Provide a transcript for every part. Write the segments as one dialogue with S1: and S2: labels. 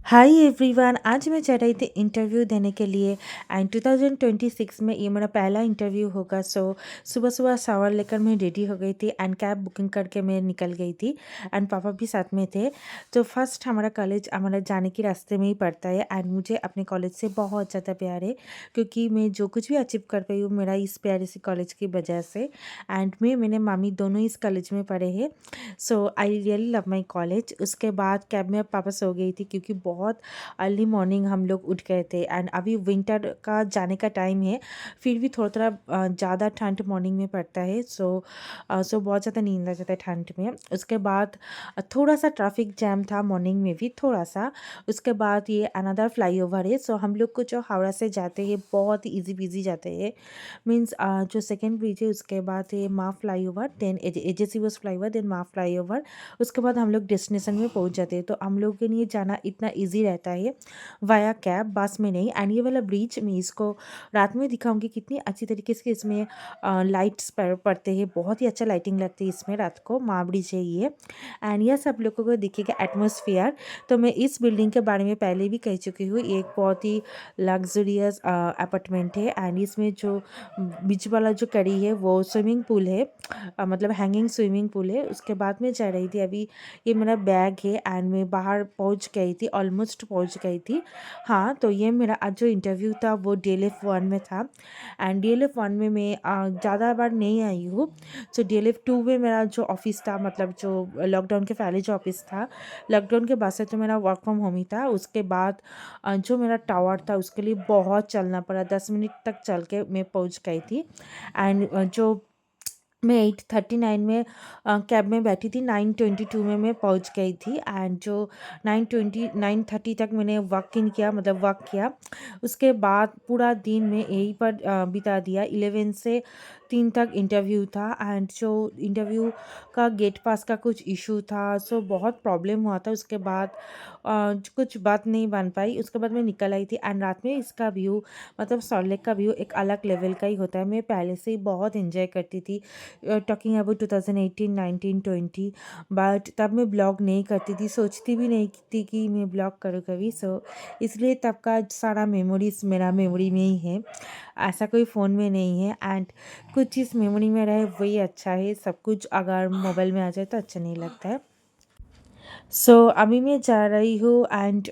S1: Hi everyone. आज मैं जा रही थी इंटरव्यू देने के लिए एंड 2026 में ये मेरा पहला इंटरव्यू होगा। सो सुबह सुबह शावर लेकर मैं रेडी हो गई थी एंड कैब बुकिंग करके मैं निकल गई थी एंड पापा भी साथ में थे। तो फर्स्ट हमारा कॉलेज हमारा जाने के रास्ते में ही पड़ता है एंड मुझे अपने कॉलेज से बहुत ज़्यादा प्यार है क्योंकि मैं जो कुछ भी अचीव कर पाई हूँ मेरा इस प्यारे से कॉलेज की वजह से। एंड मैं मैंने मामी दोनों इस कॉलेज में पढ़े हैं। So I really love my college. उसके बाद कैब में वापस हो गई थी क्योंकि बहुत अर्ली मॉर्निंग हम लोग उठ गए थे एंड अभी विंटर का जाने का टाइम है। फिर भी थोड़ा थोड़ा ज़्यादा ठंड मॉर्निंग में पड़ता है। सो बहुत ज़्यादा नींद आ जाता है ठंड में। उसके बाद थोड़ा सा ट्रैफिक जैम था मॉर्निंग में भी थोड़ा सा। उसके बाद ये अनदर फ्लाईओवर है। सो हम लोग को जो हावड़ा से जाते हैं बहुत ही ईजी पीजी जाते हैं। मीन्स जो सेकेंड ब्रिज है उसके बाद ये माँ फ्लाईओवर देन एजेसी बस फ्लाईओवर देन माँ फ्लाईओवर। उसके बाद हम लोग डेस्टिनेशन में पहुंच जाते हैं। तो हम लोग के लिए जाना इतना इजी रहता है वाया कैब, बस में नहीं। एंड ये वाला ब्रिज मैं इसको रात में दिखाऊंगी कितनी अच्छी तरीके से इसमें लाइट्स पड़ते हैं। बहुत ही अच्छा लाइटिंग लगती है इसमें रात को। माँ ब्रिज है ये एंड यह सब लोगों को दिखेगा एटमोसफियर। तो मैं इस बिल्डिंग के बारे में पहले भी कह चुकी हूँ। ये एक बहुत ही लग्जरियस अपार्टमेंट है एंड इसमें जो बीच वाला जो कड़ी है वो स्विमिंग पूल है। मतलब हैंगिंग स्विमिंग पूल है। उसके बाद में जा रही थी अभी ये मेरा बैग है एंड मैं बाहर पहुंच गई थी, ऑलमोस्ट पहुंच गई थी। हाँ, तो ये मेरा आज जो इंटरव्यू था वो DLF 1 में था एंड DLF 1 में मैं ज़्यादा बार नहीं आई हूँ। सो DLF 2 में मेरा जो ऑफिस था, मतलब जो लॉकडाउन के पहले जो ऑफिस था, लॉकडाउन के बाद से तो मेरा वर्क फ्रॉम होम ही था। उसके बाद जो मेरा टावर था उसके लिए बहुत चलना पड़ा, 10 मिनट तक चल के मैं पहुंच गई थी। एंड जो मैं 8:39 में कैब में बैठी थी, 9:22 में मैं पहुंच गई थी एंड जो 9:30 तक मैंने वॉक इन किया, मतलब वॉक किया। उसके बाद पूरा दिन मैं यहीं पर बिता दिया। 11 से 3 तक इंटरव्यू था एंड जो इंटरव्यू का गेट पास का कुछ इशू था, सो बहुत प्रॉब्लम हुआ था। उसके बाद कुछ बात नहीं बन पाई। उसके बाद मैं निकल आई थी एंड रात में इसका व्यू, मतलब सॉल्ट लेक का व्यू एक अलग लेवल का ही होता है। मैं पहले से ही बहुत इंजॉय करती थी टॉकिंग अबाउट 2018, 19, 20। बट तब मैं ब्लॉग नहीं करती थी, सोचती भी नहीं थी कि मैं ब्लॉग करूँ कभी। सो इसलिए तब का सारा मेमोरीज मेरा मेमोरी में ही है, ऐसा कोई फ़ोन में नहीं है। एंड कुछ चीज़ मेमोरी में रहे वही अच्छा है। सब कुछ अगर मोबाइल में आ जाए तो अच्छा नहीं लगता है। सो अभी मैं जा रही हूँ एंड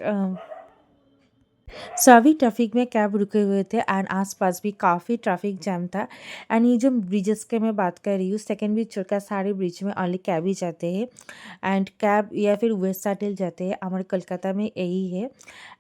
S1: सभी ट्रैफिक में कैब रुके हुए थे एंड आसपास भी काफ़ी ट्रैफिक जैम था। एंड ये जो ब्रिजेस के मैं बात कर रही हूँ, सेकेंड ब्रिज छोड़कर सारे ब्रिज में ओनली कैब ही जाते हैं एंड कैब या फिर वेस्ट साइडल जाते हैं। हमारे कोलकाता में यही है।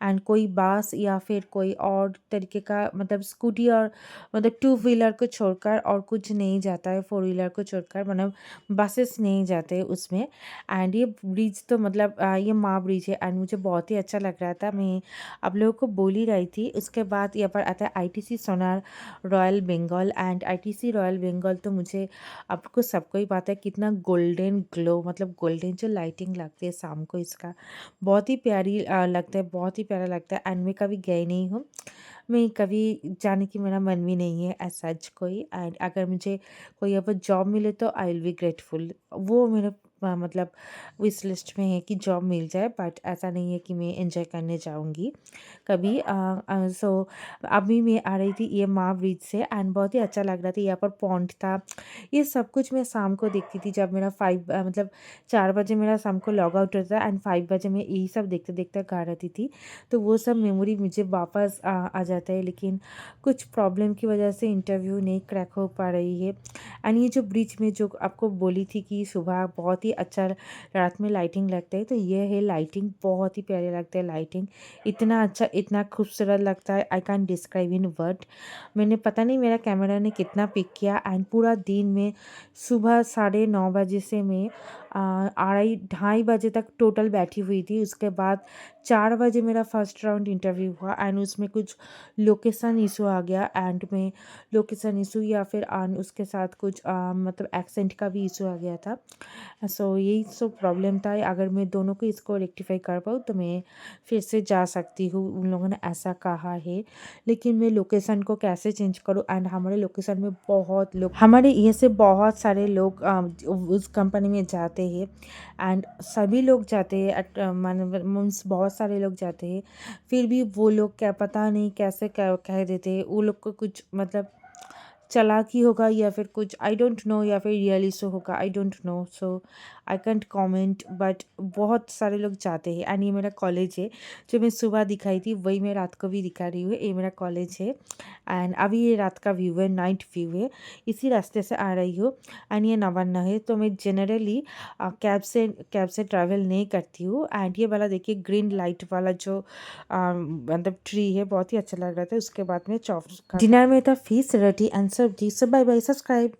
S1: एंड कोई बस या फिर कोई और तरीके का, मतलब स्कूटी और मतलब टू व्हीलर को छोड़कर और कुछ नहीं जाता है, फोर व्हीलर को छोड़कर, मतलब बसेस नहीं जाते हैं उसमें। एंड ये ब्रिज तो मतलब ये माँ ब्रिज है एंड मुझे बहुत ही अच्छा लग रहा था। मैं आप लोगों को बोल ही रही थी। उसके बाद यहाँ पर आता है ITC Sonar royal Bengal and ITC royal Bengal तो मुझे, आपको सबको ही पता है कितना गोल्डन ग्लो, मतलब गोल्डन जो लाइटिंग लगती है शाम को, इसका बहुत ही प्यारी लगता है, बहुत ही प्यारा लगता है। एंड मैं कभी गई नहीं हूँ, मैं कभी जाने की मेरा मन भी नहीं है एज सच कोई। एंड अगर मुझे कोई यहाँ पर जॉब मिले तो आई विल बी ग्रेटफुल। वो मेरे मतलब विश लिस्ट में है कि जॉब मिल जाए, बट ऐसा नहीं है कि मैं एंजॉय करने जाऊँगी कभी। सो अभी मैं आ रही थी ये माँ ब्रिज से एंड बहुत ही अच्छा लग रहा था। यहाँ पर पॉन्ड था, ये सब कुछ मैं शाम को देखती थी जब मेरा मतलब 4 बजे मेरा शाम को लॉग आउट होता है एंड 5 बजे मैं यही सब देखते देखते घर आती थी। तो वो सब मेमोरी मुझे वापस आ जाता है। लेकिन कुछ प्रॉब्लम की वजह से इंटरव्यू नहीं क्रैक हो पा रही है। एंड ये जो ब्रिज में जो आपको बोली थी कि सुबह बहुत ही अच्छा रात में लाइटिंग लगता है, तो ये है लाइटिंग, बहुत ही प्यारे लगता है लाइटिंग। इतना अच्छा, इतना खूबसूरत लगता है, I can describe in word. मैंने पता नहीं मेरा कैमरा ने कितना पिक किया एंड पूरा दिन में सुबह 9:30 से मैं 2:30 बजे तक टोटल बैठी हुई थी। उसके बाद 4 बजे मेरा फर्स्ट राउंड इंटरव्यू हुआ एंड उसमें कुछ लोकेशन इशू आ गया एंड में लोकेशन इशू या फिर उसके साथ कुछ मतलब एक्सेंट का भी इशू आ गया था। सो यही सब प्रॉब्लम था। अगर मैं दोनों को इसको रेक्टिफाई कर पाऊँ तो मैं फिर से जा सकती हूँ, उन लोगों ने ऐसा कहा है। लेकिन मैं लोकेशन को कैसे चेंज करूँ? एंड हमारे लोकेशन में बहुत लोग, हमारे ये से बहुत सारे लोग उस कंपनी में जाते जाते हैं एंड सभी लोग जाते हैं मीन्स बहुत सारे लोग जाते हैं, फिर भी वो लोग क्या पता नहीं कैसे कह देते हैं, वो लोग को कुछ मतलब चालाकी होगा या फिर कुछ आई डोंट नो, या फिर रियली सो होगा I don't know, so I can't comment, but बहुत सारे लोग जाते हैं एंड ये मेरा कॉलेज है। जो मैं सुबह दिखाई थी वही मैं रात को भी दिखा रही हूँ, ये मेरा कॉलेज है एंड अभी ये रात का व्यू है, नाइट व्यू है। इसी रास्ते से आ रही हूँ एंड ये नवान्ना है। तो मैं जनरली कैब से ट्रैवल नहीं करती हूँ एंड ये वाला देखिए ग्रीन लाइट वाला जो मतलब ट्री है, बहुत ही अच्छा लग रहा था। उसके बाद में चॉप डिनर में था फिश रोटी एंड सब्जी। सो बाय बाय, सब्सक्राइब।